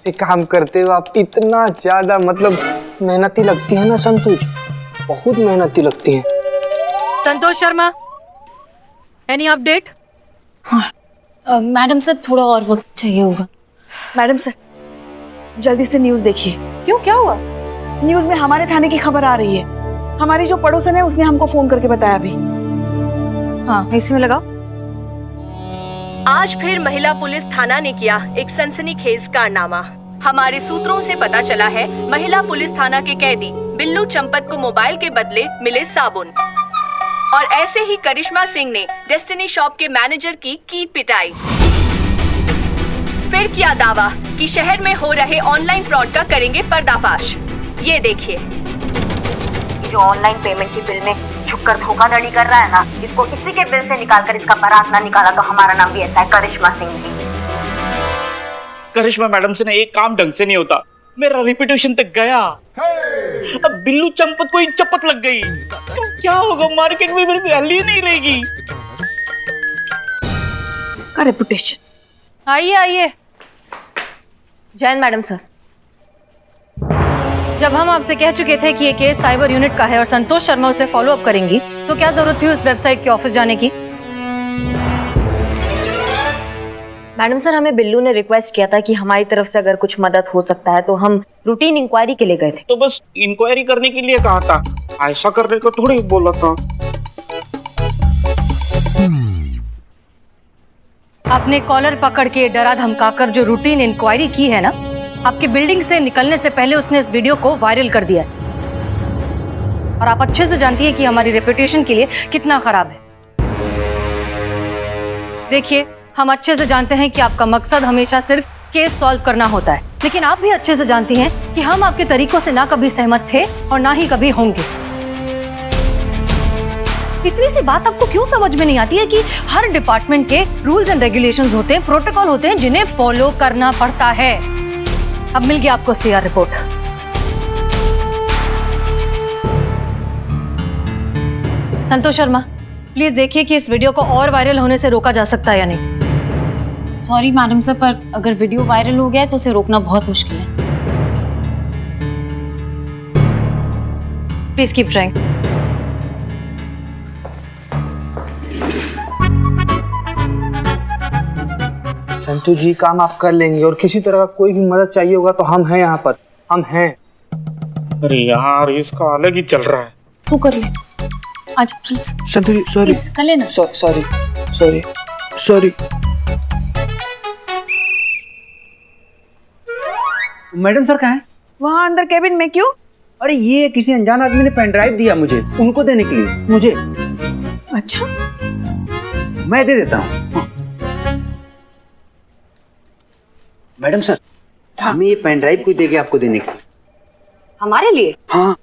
एक काम करते हो आप, इतना ज्यादा मतलब मेहनती लगती है ना संतोष, बहुत मेहनती लगती है। Santosh Sharma, any update? हाँ मैडम सर, थोड़ा और वक्त चाहिए होगा। मैडम सर जल्दी से न्यूज़ देखिए। क्यों, क्या हुआ? न्यूज़ में हमारे थाने की खबर आ रही है। हमारी जो पड़ोसन है उसने हमको फोन करके बताया अभी। हाँ इसी में लगाओ। आज फिर महिला पुलिस थाना ने किया एक सनसनीखेज कारनामा। हमारे सूत्रों से पता चला है महिला पुलिस थाना के कैदी बिल्लू चंपत को मोबाइल के बदले मिले साबुन। और ऐसे ही करिश्मा सिंह ने डेस्टिनी शॉप के मैनेजर की पिटाई। फिर किया दावा कि शहर में हो रहे ऑनलाइन फ्रॉड का करेंगे पर्दाफाश। ये देखिए, जो ऑनलाइन पेमेंट की बिल में छुपकर धोखाधड़ी कर रहा है ना, इसको इसी के बिल से निकालकर इसका बारात ना निकाला तो हमारा नाम भी ऐसा है, करिश्मा सिंह जी। करिश्मा मैडम से ना एक काम ढंग से नहीं होता, मेरा रेपुटेशन तक गया। अब बिल्लू चंपत को चपत लग गई तो क्या होगा, मार्केट में मेरी वैल्यू नहीं रहेगी। का रेपुटेशन। आइए आइए। जैन मैडम सर, जब हम आपसे कह चुके थे कि ये केस साइबर यूनिट का है और संतोष शर्मा उसे फॉलो अप करेंगी, तो क्या जरूरत थी उस वेबसाइट के ऑफिस जाने की? मैडम सर हमें बिल्लू ने रिक्वेस्ट किया था कि हमारी तरफ से अगर कुछ मदद हो सकता है तो हम रूटीन इंक्वायरी के लिए गए थे। तो बस इंक्वायरी करने के लिए कहा था, ऐसा करने को थोड़ी बोला था। आपने कॉलर पकड़ के डरा धमकाकर जो रूटीन इंक्वायरी की है ना, आपकी बिल्डिंग से निकलने से पहले उसने इस वीडियो को वायरल कर दिया है। और आप अच्छे से जानती है कि हमारी रेपुटेशन के लिए कितना खराब है। देखिए, हम अच्छे से जानते हैं कि आपका मकसद हमेशा सिर्फ केस सॉल्व करना होता है, लेकिन आप भी अच्छे से जानती हैं कि हम आपके तरीकों से ना कभी सहमत थे और ना ही कभी होंगे। इतनी सी बात आपको क्यों समझ में नहीं आती है कि हर डिपार्टमेंट के रूल्स एंड रेगुलेशंस होते हैं, प्रोटोकॉल होते हैं जिन्हें फॉलो करना पड़ता है। अब मिल गया आपको CR report. Santosh Sharma, please देखिए कि इस वीडियो को और वायरल होने से रोका जा सकता है या नहीं। सॉरी मैडम सर, पर अगर वीडियो वायरल हो गया है तो उसे रोकना बहुत मुश्किल है। Please keep trying. Santu ji काम आप कर लेंगे, और किसी तरह का कोई भी मदद चाहिए होगा तो हम हैं यहाँ पर, हम हैं। अरे यार इसका अलग ही चल रहा है। तू कर ले आज please. Santu ji sorry, please कर लेना। Sorry sorry sorry. Madam sir कहाँ हैं? वहाँ अंदर केबिन में। क्यों? अरे ये किसी अनजान आदमी ने पेन ड्राइव दिया मुझे, उनको देने के लिए। मुझे? अच्छा मैं दे देता हूँ। हाँ। मैडम सर, हमें ये पेन ड्राइव कोई देगा आपको देने के लिए। हमारे लिए? हाँ।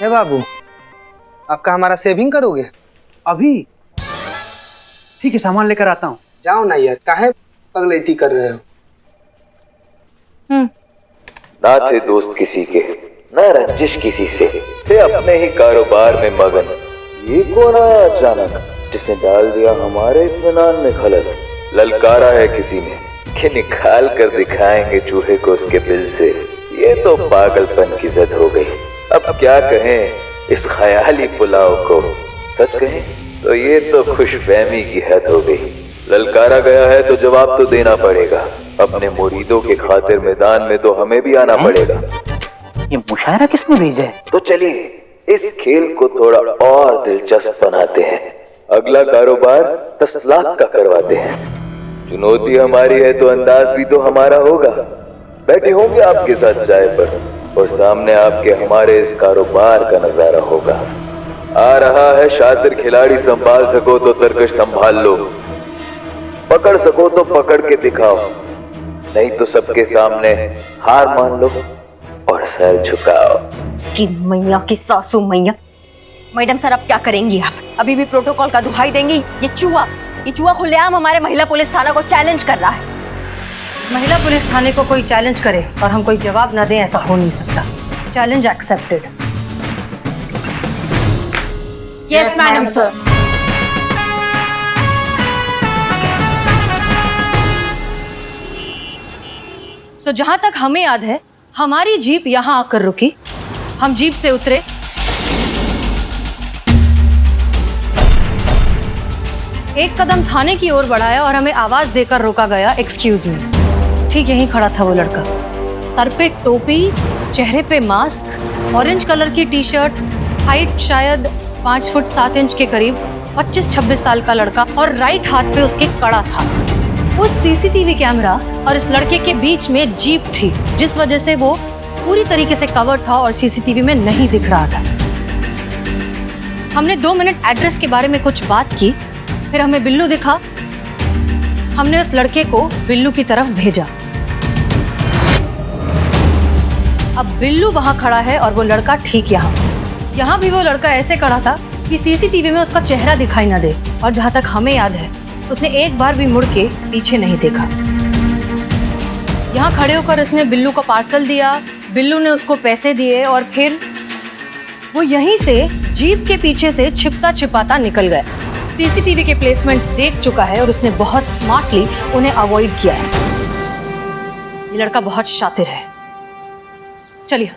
हे बाबू, आपका हमारा सेविंग करोगे? अभी? ठीक है, सामान लेकर आता हूँ। जाओ ना यार, काहे पगलैती कर रहे हो? ना थे दोस्त किसी के, ना रंजिश किसी से, थे अपने ही कारोबार में मगन। ये कौन आया अचानक जिसने डाल दिया हमारे इत्मीनान में खलल। ललकारा है किसी ने कि निकाल कर दिखाएंगे चूहे को उसके बिल से। ये तो पागलपन की जद हो गई। अब क्या कहें इस ख्याली पुलाव को, सच कहें तो ये तो खुशफहमी की हद हो गई। ललकारा गया है तो जवाब तो देना पड़ेगा। अपने मुरीदों के खातिर मैदान में तो हमें भी आना पड़ेगा। ये मुशायरा किसने भेजा है? तो चलिए इस खेल को थोड़ा और दिलचस्प बनाते हैं। अगला कारोबार 10 लाख का करवाते हैं। चुनौती हमारी है तो अंदाज भी तो हमारा होगा। बैठे होंगे आपके साथ चाय पर और सामने आपके हमारे इस कारोबार का नजारा होगा। आ रहा है शातिर खिलाड़ी, संभाल सको तो तरकश संभाल लो, पकड़ सको तो पकड़ के दिखाओ, नहीं तो सबके सामने हार मान लो और सर झुकाओ। इसकी मैया की सासू मैया। मैडम सर अब क्या करेंगी आप? अभी भी प्रोटोकॉल का दुहाई देंगी? ये चूहा खुलेआम हमारे महिला पुलिस थाना को चैलेंज कर रहा है। महिला पुलिस थाने को कोई चैलेंज करे और हम कोई जवाब ना दें, ऐसा हो नहीं सकता। Challenge accepted. Yes madam sir. तो जहां तक हमें याद है हमारी जीप यहां आकर रुकी, हम जीप से उतरे, एक कदम थाने की ओर बढ़ाया और हमें आवाज देकर रोका गया, एक्सक्यूज मी। ठीक यहीं खड़ा था वो लड़का, सर पे टोपी, चेहरे पे मास्क, ऑरेंज कलर की टी शर्ट, हाइट शायद 5 फुट 7 इंच के करीब, 25-26 साल का लड़का, और राइट हाथ पे उसके कड़ा था। उस सीसीटीवी कैमरा और इस लड़के के बीच में जीप थी, जिस वजह से वो पूरी तरीके से कवर था और सीसीटीवी में नहीं दिख रहा था। हमने 2 मिनट एड्रेस के बारे में कुछ बात की, फिर हमें बिल्लू दिखा, हमने उस लड़के को बिल्लू की तरफ भेजा। अब बिल्लू वहां खड़ा है और वो लड़का ठीक यहाँ भी वो लड़का ऐसे खड़ा था कि सीसीटीवी में उसका चेहरा दिखाई ना दे, और जहां तक हमें याद है उसने एक बार भी मुड़ के पीछे नहीं देखा। यहाँ खड़े होकर उसने बिल्लू को पार्सल दिया, बिल्लू ने उसको पैसे दिए और फिर वो यहीं से जीप के पीछे से छिपता छिपाता निकल गया। सीसीटीवी के प्लेसमेंट्स देख चुका है और उसने बहुत स्मार्टली उन्हें अवॉइड किया है। ये लड़का बहुत शातिर है। चलिए,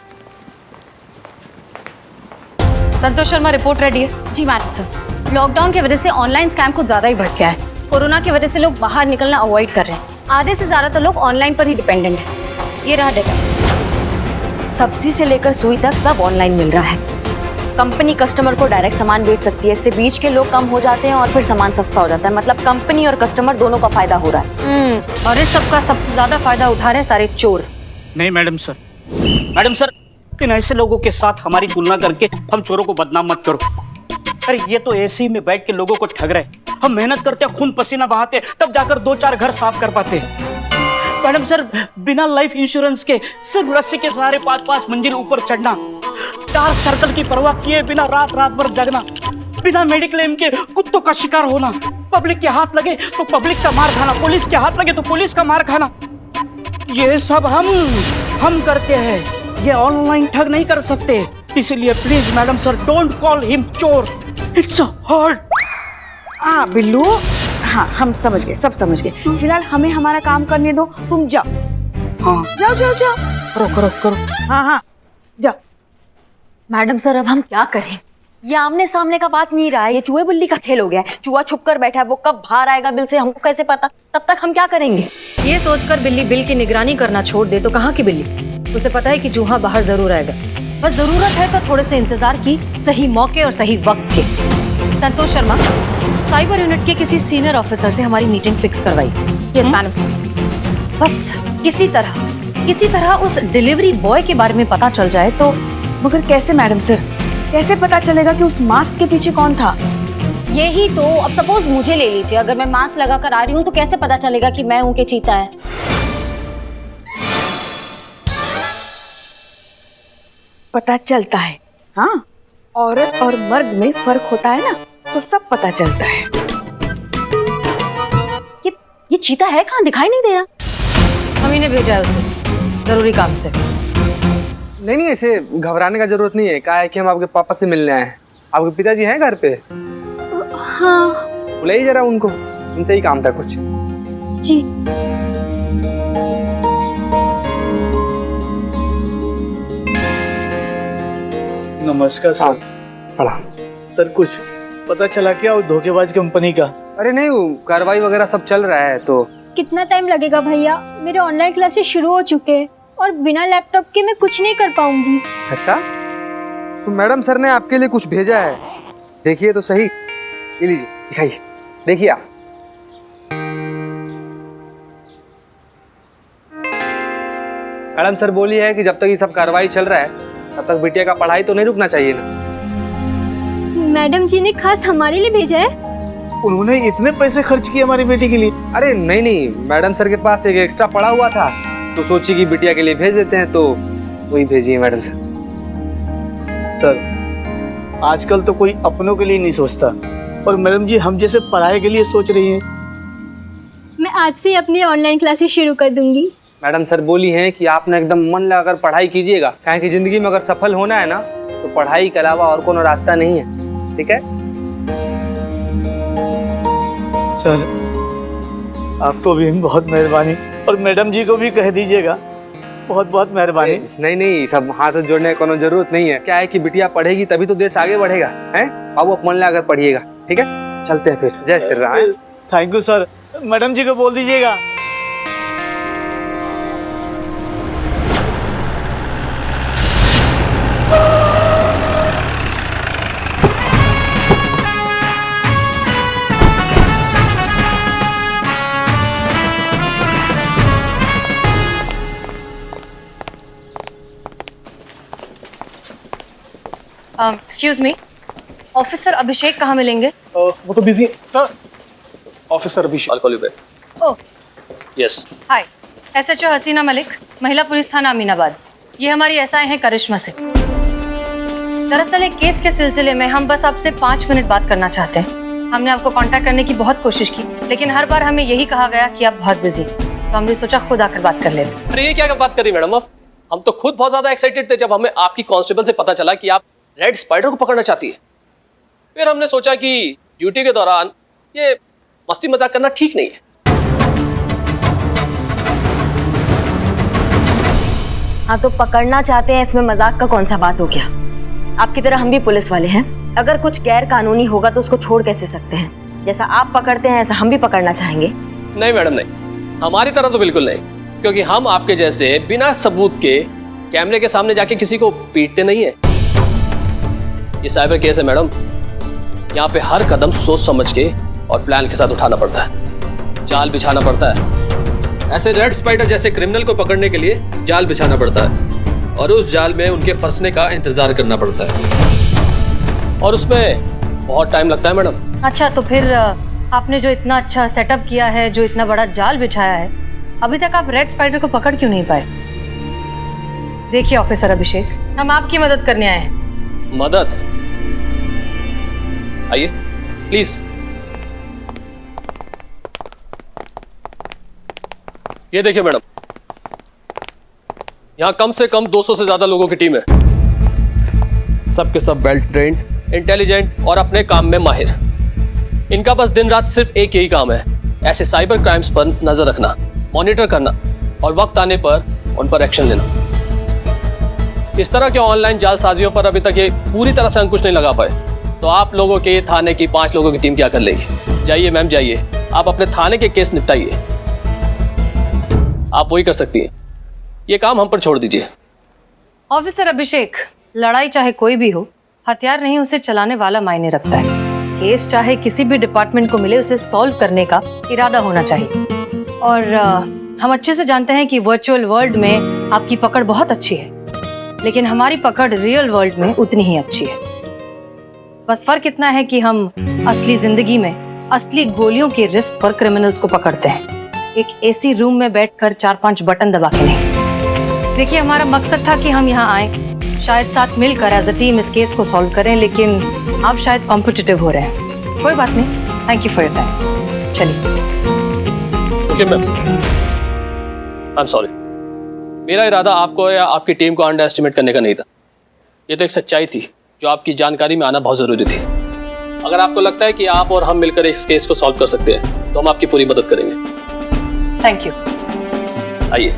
संतोष शर्मा, रिपोर्ट रेडी है? जी मैडम सर। लॉकडाउन की वजह से ऑनलाइन स्कैम कुछ ज्यादा ही बढ़ गया है। कोरोना की वजह से लोग बाहर निकलना अवॉइड कर रहे हैं। आधे से ज्यादा तो लोग ऑनलाइन पर ही डिपेंडेंट है। ये रहा डेटा। सब्जी से लेकर सुई तक सब ऑनलाइन मिल रहा है। कंपनी कस्टमर को डायरेक्ट सामान बेच सकती है, इससे बीच के लोग कम हो जाते हैं और फिर सामान सस्ता हो जाता है। मतलब कंपनी और कस्टमर दोनों का फायदा हो रहा है। और इस सब का सबसे ज्यादा फायदा उठा रहे हैं सारे चोर। नहीं मैडम सर, मैडम सर, इन ऐसे लोगों के साथ हमारी तुलना करके हम चोरों को बदनाम मत करो। अरे ये तो एसी में बैठ के लोगों को ठग रहे। हम मेहनत करते, खून पसीना बहाते, तब जाकर 2-4 घर साफ कर पाते। मैडम सर, बिना लाइफ इंश्योरेंस के सिर्फ रस्सी के सहारे 5-5 मंजिल ऊपर चढ़ना, डार्क सर्कल की परवाह किए बिना रात भर जगना, बिना मेडिक्लेम के कुत्तों का शिकार होना, पब्लिक के हाथ लगे तो पब्लिक का मार खाना, पुलिस के हाथ लगे तो पुलिस का मार खाना, ये सब हम करते हैं। ये ऑनलाइन ठग नहीं कर सकते। इसलिए please madam sir, don't call him चोर, इट्स हर्ट। हाँ बिल्लू, हाँ हम समझ गए, सब समझ गए। फिलहाल हमें हमारा काम करने दो, तुम जाओ। हाँ जाओ। करो। हाँ जाओ। मैडम सर, अब हम क्या करें? ये आमने सामने का बात नहीं रहा है, ये चूहे बिल्ली का खेल हो गया है। चूहा छुप कर बैठा है, वो कब बाहर आएगा बिल से हमको कैसे पता? तब तक हम क्या करेंगे? ये सोचकर बिल्ली बिल की निगरानी करना छोड़ दे तो कहाँ की बिल्ली? उसे पता है कि चूहा बाहर जरूर आएगा, बस जरूरत है तो थोड़े से इंतजार की, सही मौके और सही वक्त के। संतोष शर्मा, साइबर यूनिट के किसी सीनियर ऑफिसर से हमारी मीटिंग फिक्स करवाई। Yes madam sir. बस किसी तरह उस डिलीवरी बॉय के बारे में पता चल जाए तो। मगर कैसे मैडम सर? कैसे पता चलेगा कि उस मास्क के पीछे कौन था? यही तो, अब सपोज मुझे ले लीजिए, अगर मैं मास्क लगा कर आ रही हूँ तो कैसे पता चलेगा कि मैं हूँ कि चीता है? पता चलता है। हाँ, औरत और मर्द में फर्क होता है ना, तो सब पता चलता है। ये चीता है कहाँ? दिखाई नहीं दे रहा। हम इन्हें भेजा है उसे जरूरी काम से। नहीं, ऐसे घबराने का जरूरत नहीं है। क्या है कि हम आपके पापा से मिलने आए हैं। आपके पिताजी हैं घर पे? हाँ। बुलाइए जरा उनको, उनसे ही काम था कुछ। जी। नमस्कार सर। प्रणाम सर, कुछ पता चला क्या उस धोखेबाज कंपनी का? अरे नहीं, वो कार्रवाई वगैरह सब चल रहा है। तो कितना टाइम लगेगा भैया? मेरे ऑनलाइन क्लासेस शुरू हो चुके हैं और बिना लैपटॉप के मैं कुछ नहीं कर पाऊंगी। अच्छा, तो मैडम सर ने आपके लिए कुछ भेजा है, देखिए तो सही। ये लीजिए, दिखाइए, देखिए आप। मैडम सर बोली है कि जब तक ये सब कार्रवाई चल रहा है तब तक बिटिया का पढ़ाई तो नहीं रुकना चाहिए ना। मैडम जी ने खास हमारे लिए भेजा है? उन्होंने इतने पैसे खर्च किए हमारी बेटी के लिए? अरे नहीं, मैडम सर के पास एक एक्स्ट्रा पड़ा हुआ था तो सोची कि बिटिया के लिए भेज देते हैं, तो वही भेजी है मैडम सर। सर, आजकल तो कोई अपनों के लिए नहीं सोचता, और मैडम जी हम जैसे पढ़ाई के लिए सोच रही हैं। मैं आज से अपनी ऑनलाइन क्लासेस शुरू कर दूंगी। मैडम सर बोली हैं कि आप ना एकदम मन लगाकर पढ़ाई कीजिएगा, क्या कि जिंदगी में अगर सफल होना है ना तो पढ़ाई के अलावा और कोनो रास्ता नहीं है। ठीक है सर, आपको भी बहुत मेहरबानी, और मैडम जी को भी कह दीजिएगा बहुत बहुत मेहरबानी। नहीं नहीं, सब हाथ जोड़ने की कोनो जरूरत नहीं है। क्या है कि बिटिया पढ़ेगी तभी तो देश आगे बढ़ेगा, हैं? बाबू आप मन लगाकर पढ़िएगा, ठीक है? चलते हैं फिर। जय Shri Ram. Thank you sir. Madam ji को बोल दीजिएगा। एक्सक्यूज मी, ऑफिसर अभिषेक कहाँ मिलेंगे? वो तो busy sir. Officer Abhishek. I'll call you back. Oh Yes. Hi, SHO हसीना मलिक, महिला पुलिस थाना अमीनाबाद। ये हमारी SI हैं करिश्मा से। दरअसल एक केस के सिलसिले में हम बस आपसे 5 मिनट बात करना चाहते हैं। हमने आपको कांटेक्ट करने की बहुत कोशिश की, लेकिन हर बार हमें यही कहा गया कि आप बहुत बिजी, तो हमने सोचा खुद आकर बात कर लेते। अरे ये क्या बात कर रही मैडम आप? हम तो खुद बहुत ज्यादा एक्साइटेड थे जब हमें आपकी कांस्टेबल से पता चला कि आप रेड स्पाइडर को पकड़ना चाहती है। फिर हमने सोचा कि ड्यूटी के दौरान ये मस्ती मजाक करना ठीक नहीं है। हाँ तो पकड़ना चाहते हैं, इसमें मजाक का कौन सा बात हो गया? आपकी तरह हम भी पुलिस वाले हैं। अगर कुछ गैर कानूनी होगा तो उसको छोड़ कैसे सकते हैं? जैसा आप पकड़ते हैं ऐसा हम भी पकड़ना चाहेंगे। नहीं मैडम नहीं, हमारी तरह तो बिल्कुल नहीं, क्योंकि हम आपके जैसे बिना सबूत के कैमरे के सामने जाके किसी को पीटते नहीं है। ये साइबर केस है मैडम, यहाँ पे हर कदम सोच समझ के और प्लान के साथ उठाना पड़ता है, जाल बिछाना पड़ता है। ऐसे रेड स्पाइडर जैसे क्रिमिनल को पकड़ने के लिए जाल बिछाना पड़ता है और उस जाल में उनके फंसने का इंतजार करना पड़ता है, और उसमें बहुत टाइम लगता है मैडम। अच्छा, तो फिर आपने जो इतना अच्छा सेटअप किया है, जो इतना बड़ा जाल बिछाया है, अभी तक आप रेड स्पाइडर को पकड़ क्यों नहीं पाए? देखिए ऑफिसर अभिषेक, हम आपकी मदद करने आए हैं। मदद? आइए प्लीज। ये देखिए मैडम, यहां कम से कम 200 से ज्यादा लोगों की टीम है। सबके सब वेल ट्रेन्ड, इंटेलिजेंट और अपने काम में माहिर। इनका बस दिन रात सिर्फ एक यही काम है, ऐसे साइबर क्राइम्स पर नजर रखना, मॉनिटर करना और वक्त आने पर उन पर एक्शन लेना। इस तरह के ऑनलाइन जालसाजियों पर अभी तक ये पूरी तरह से अंकुश नहीं लगा पाए, तो आप लोगों के थाने की 5 लोगों की टीम क्या कर लेगी? जाइए मैम जाइए, आप अपने थाने के केस निपटाइए। आप वही कर सकती हैं, ये काम हम पर छोड़ दीजिए। ऑफिसर अभिषेक, लड़ाई चाहे कोई भी हो, हथियार नहीं उसे चलाने वाला मायने रखता है। केस चाहे किसी भी डिपार्टमेंट को मिले, उसे सॉल्व करने का इरादा होना चाहिए। और हम अच्छे से जानते हैं कि वर्चुअल वर्ल्ड में आपकी पकड़ बहुत अच्छी है, लेकिन हमारी पकड़ रियल वर्ल्ड में उतनी ही अच्छी है। बस फर्क इतना है कि हम असली जिंदगी में असली गोलियों के रिस्क पर क्रिमिनल्स को पकड़ते हैं, एक एसी रूम में बैठकर 4-5 बटन दबा के नहीं। देखिए, हमारा मकसद था कि हम यहाँ आए, शायद साथ मिलकर एज अ टीम इस केस को सॉल्व करें, लेकिन आप शायद कॉम्पिटिटिव हो रहे हैं। कोई बात नहीं, thank you for your time. चलिए। Okay ma'am, I am sorry. मेरा इरादा आपको या आपकी टीम को अंडर एस्टिमेट करने का नहीं था। ये तो एक सच्चाई थी जो आपकी जानकारी में आना बहुत जरूरी थी। अगर आपको लगता है कि आप और हम मिलकर इस केस को सॉल्व कर सकते हैं तो हम आपकी पूरी मदद करेंगे। Thank you. आइए।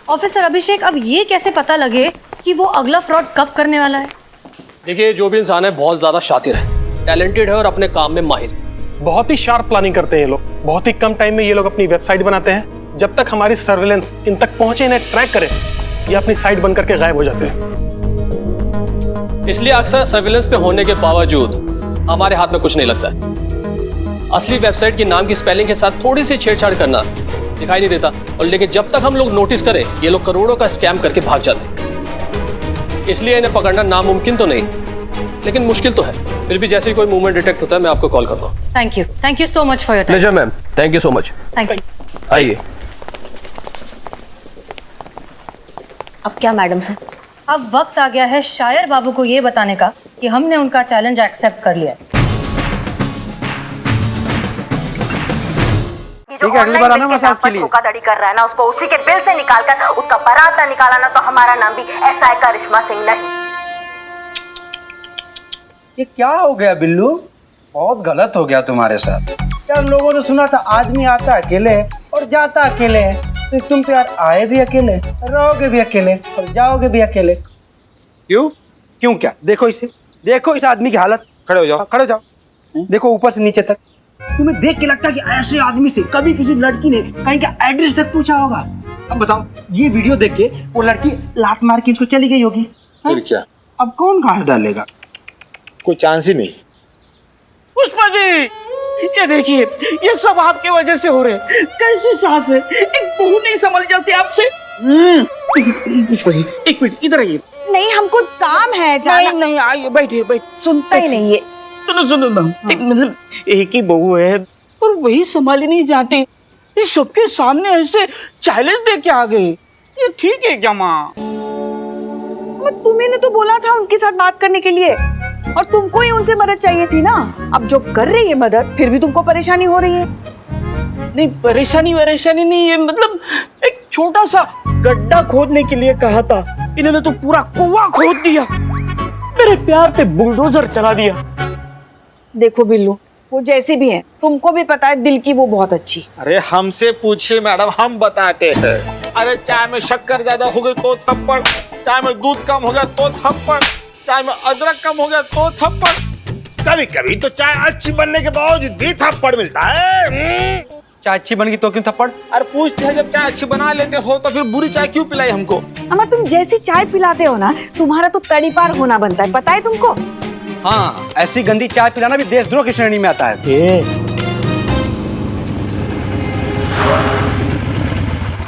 ऑफिसर अभिषेक, अब ये कैसे पता लगे कि वो अगला फ्रॉड कब करने वाला है? देखिए, जो भी इंसान है बहुत ज्यादा शातिर है, टैलेंटेड है और अपने काम में माहिर। बहुत ही शार्प प्लानिंग करते हैं ये लोग। बहुत ही कम टाइम में ये लोग अपनी वेबसाइट बनाते हैं। जब तक हमारी सर्विलेंस इन तक पहुंचे, इन्हें ट्रैक करे, ये अपनी साइट बंद करके गायब हो जाते हैं। इसलिए अक्सर सर्विलेंस पे होने के बावजूद हमारे हाथ में कुछ नहीं लगता है। असली वेबसाइट के नाम की स्पेलिंग के साथ थोड़ी सी छेड़छाड़ करना दिखाई नहीं देता, और लेकिन जब तक हम लोग नोटिस करें, ये लोग करोड़ों का स्कैम करके भाग जाते हैं। इसलिए इन्हें पकड़ना नामुमकिन तो नहीं, लेकिन मुश्किल तो है। फिर भी जैसे ही कोई मूवमेंट डिटेक्ट होता है मैं आपको कॉल करता हूँ। Thank you so much for your time. Pleasure ma'am, thank you so much. Thank you. आइए। अब क्या मैडम सर? अब वक्त आ गया है शायर बाबू को ये बताने का कि हमने उनका चैलेंज एक्सेप्ट कर लिया। ठीक है, अगली बार आना मसाज के लिए। धोखाधड़ी कर रहा है ना, उसको उसी के बिल से निकालकर उसका बारात ना निकाला ना, तो हमारा नाम भी SI करिश्मा सिंह नहीं। ये क्या हो गया बिल्लू? बहुत गलत हो गया तुम्हारे साथ यार। लोगों ने सुना था आदमी आता अकेले और जाता अकेले है, तो तुम तो यार आए भी अकेले, रहोगे भी अकेले और जाओगे भी अकेले। क्यों? क्यों क्या? देखो इसे, देखो इस आदमी की हालत। खड़े हो जाओ, खड़े हो जाओ। देखो ऊपर से नीचे तक। तुम्हें देख के लगता है कि ऐसे आदमी से कभी किसी लड़की ने कहीं का एड्रेस तक पूछा होगा? अब बताओ, ये वीडियो देख के वो लड़की लात मार के उसको चली गई होगी। फिर क्या? अब कौन घास डालेगा? कोई चांस ही नहीं। पुष्पा जी, ये देखिए, ये सब आपके वजह से हो रहे। कैसी सास है, एक बहू नहीं संभल जाती आपसे। पुष्पा जी, एक मिनट इधर आइए। नहीं, हमको काम है जाना। नहीं, आइए, बैठिए, बैठिए। सुनता ही नहीं है। सुनो ना, मतलब एक ही बहू है और वही संभाली नहीं जाती, ये सबके सामने ऐसे चैलेंज दे के आ गए, ये ठीक है क्या माँ? तुम्हें तो बोला था उनके साथ बात करने के लिए, और तुमको ही उनसे मदद चाहिए थी ना। अब जो कर रही है मदद, फिर भी तुमको परेशानी हो रही है। नहीं, परेशानी नहीं है, मतलब एक छोटा सा गड्ढा खोदने के लिए कहा था, इन्होंने तो पूरा कुआं खोद दिया, मेरे प्यार पे बुलडोजर चला दिया। देखो बिल्लू, वो जैसी भी है, तुमको भी पता है दिल की वो बहुत अच्छी। अरे हमसे पूछिए मैडम, हम बताते हैं। अरे चाय में शक्कर ज्यादा हो गई तो थप्पड़, चाय में दूध कम हो गया तो थप्पड़, चाय में अदरक कम हो गया तो थप्पड़। कभी कभी तो चाय अच्छी बनने के बावजूद भी थप्पड़ मिलता है। चाय अच्छी बन गई तो क्यों थप्पड़? अरे पूछते हैं, जब चाय अच्छी बना लेते हो तो फिर बुरी चाय क्यों पिलाई हमको? अम्मा, तुम जैसी चाय पिलाते हो ना, तुम्हारा तो तड़ीपार होना बनता है, पता है तुमको? हाँ, ऐसी गंदी चाय पिलाना भी देशद्रोह की श्रेणी में आता है।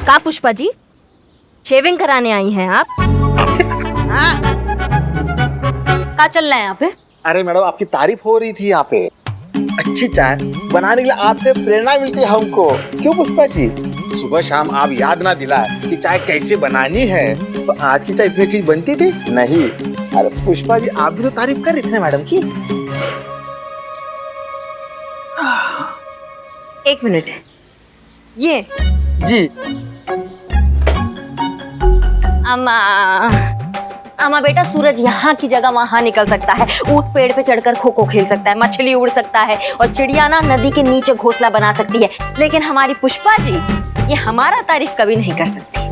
का पुष्पा जी, शेविंग कराने आई हैं आप? का चल रहा है यहाँ पे? अरे मैडम, आपकी तारीफ हो रही थी यहाँ पे। अच्छी चाय बनाने के लिए आपसे प्रेरणा मिलती है हमको, क्यों पुष्पा जी? सुबह शाम आप याद ना दिलाए कि चाय कैसे बनानी है, तो आज की चाय इतनी चीज बनती थी नहीं। अरे पुष्पा जी, आप भी तो तारीफ कर रहे थे मैडम की। एक मिनट, ये जी। अम्मा बेटा, सूरज यहाँ की जगह वहाँ निकल सकता है, ऊंट पेड़ पे चढ़कर खो खो खेल सकता है, मछली उड़ सकता है, और चिड़िया ना नदी के नीचे घोंसला बना सकती है, लेकिन हमारी पुष्पा जी ये हमारा तारीफ कभी नहीं कर सकती।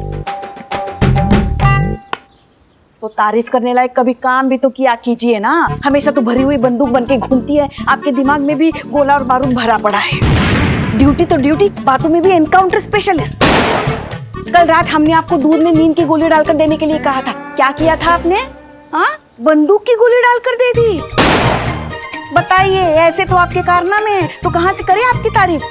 तो तारीफ करने लायक कभी काम भी तो किया कीजिए ना। हमेशा तो भरी हुई बंदूक बन के घूमती है, आपके दिमाग में भी गोला और बारूद भरा पड़ा है। ड्यूटी तो ड्यूटी, बातों में भी एनकाउंटर स्पेशलिस्ट। कल रात हमने आपको दूध में नींद की गोली डालकर देने के लिए कहा था, क्या किया था आपने? हाँ, बंदूक की गोली डालकर दे दी। बताइए, ऐसे तो आपके कारनामे हैं, तो कहाँ से करें आपकी तारीफ?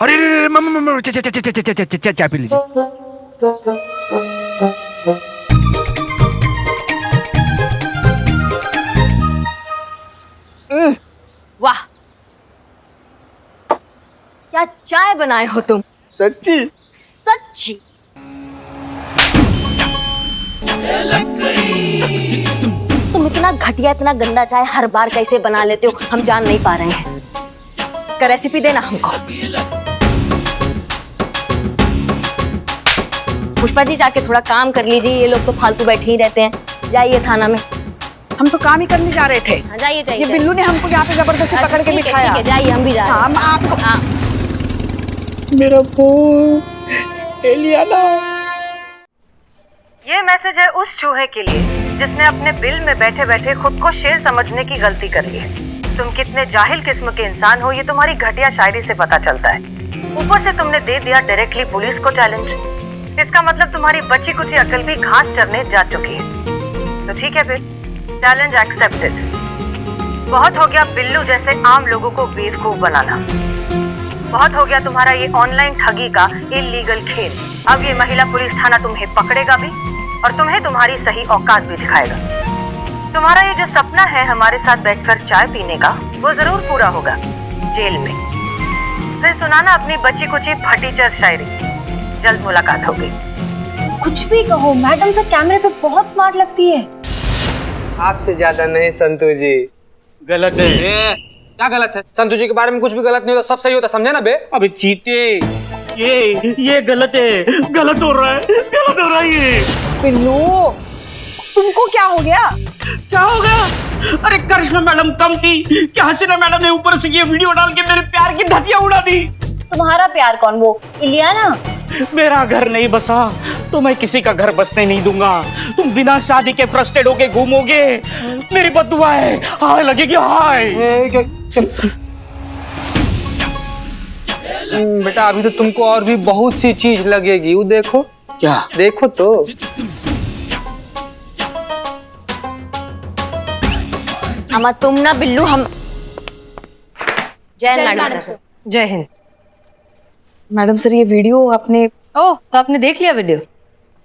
अरे मम्मा, चाय पी लीजिए। वाह, क्या चाय बनाए हो तुम। सच्ची? सच्ची। तुम इतना घटिया, इतना गंदा चाय हर बार कैसे बना लेते हो, हम जान नहीं पा रहे हैं। इसका रेसिपी देना हमको। पुष्पा जी, जाके थोड़ा काम कर लीजिए, ये लोग तो फालतू बैठे ही रहते हैं। जाइए थाना में। हम तो काम ही करने जा रहे थे। हाँ, जाइए जाइए। ये बिल्लू ने हमको यहाँ पे जबरदस्ती पकड़ के बिठाया। ठीक है, जाइए, हम भी जा रहे हैं। हम आपको। हाँ। मेरा फोन एलियाना। ये मैसेज है उस चूहे के लिए जिसने अपने बिल में बैठे बैठे खुद को शेर समझने की गलती करी है। तुम कितने जाहिल किस्म के इंसान हो, ये तुम्हारी घटिया शायरी से पता चलता है। ऊपर से तुमने दे दिया डायरेक्टली पुलिस को चैलेंज। इसका मतलब तुम्हारी बच्ची कुछ अकल भी घास चरने जा चुकी है। तो ठीक है फिर, चैलेंज एक्सेप्टेड। बहुत हो गया बिल्लू जैसे आम लोगों को बेवकूफ बनाना। बहुत हो गया तुम्हारा ये ऑनलाइन ठगी का इलीगल खेल। अब ये महिला पुलिस थाना तुम्हें पकड़ेगा भी और तुम्हें तुम्हारी सही औकात भी दिखाएगा। तुम्हारा ये जो सपना है हमारे साथ बैठकर चाय पीने का, वो जरूर पूरा होगा जेल में। फिर सुनाना अपनी बच्ची कुची फटीचर शायरी। जल्द मुलाकात होगी। कुछ भी कहो, मैडम से कैमरे पे बहुत स्मार्ट लगती है। आपसे ज्यादा नहीं संतू जी। गलत है। क्या गलत है? संतू जी के बारे में कुछ भी गलत नहीं होता, सब सही होता, समझे ना बे? अबे चीते, ये गलत है, गलत हो रहा है, गलत हो रहा है ये। बिल्लू, तुमको क्या हो गया? क्या हो गया? अरे करिश्मा मैडम कम थी कि हसीना मैडम ने ऊपर से ये वीडियो डाल के मेरे प्यार की धतिया उड़ा दी। तुम्हारा प्यार कौन, वो इलियाना? मेरा घर नहीं बसा तो मैं किसी का घर बसने नहीं दूंगा। तुम बिना शादी के फ्रस्ट्रेट होके घूमोगे, मेरी बद्दुआ है, हाय लगेगी हाय। बेटा अभी तो तुमको और भी बहुत सी चीज लगेगी, वो देखो। क्या? देखो तो। अम्मा तुम ना बिल्लू, हम जय मैडम सर। जय हिंद। मैडम सर ये वीडियो आपने ओह, तो आपने देख लिया वीडियो?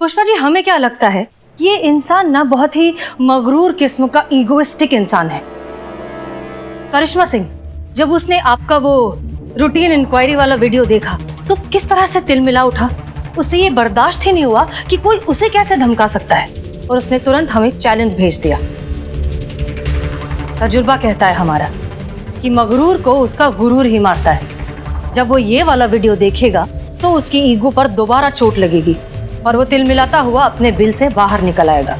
पुष्पा जी, हमें क्या लगता है कि ये इंसान ना बहुत ही मगरूर किस्म का ईगोइस्टिक इंसान है। करिश्मा सिंह, जब उसने आपका वो रूटीन इंक्वायरी वाला वीडियो देखा तो किस तरह से तिलमिला उठा। उसे ये बर्दाश्त ही नहीं हुआ कि कोई उसे कैसे धमका सकता है, और उसने तुरंत हमें चैलेंज भेज दिया। तजुर्बा कहता है हमारा कि मगरूर को उसका गुरूर ही मारता है। जब वो ये वाला वीडियो देखेगा तो उसकी ईगो पर दोबारा चोट लगेगी और वो तिलमिलाता हुआ अपने बिल से बाहर निकल आएगा।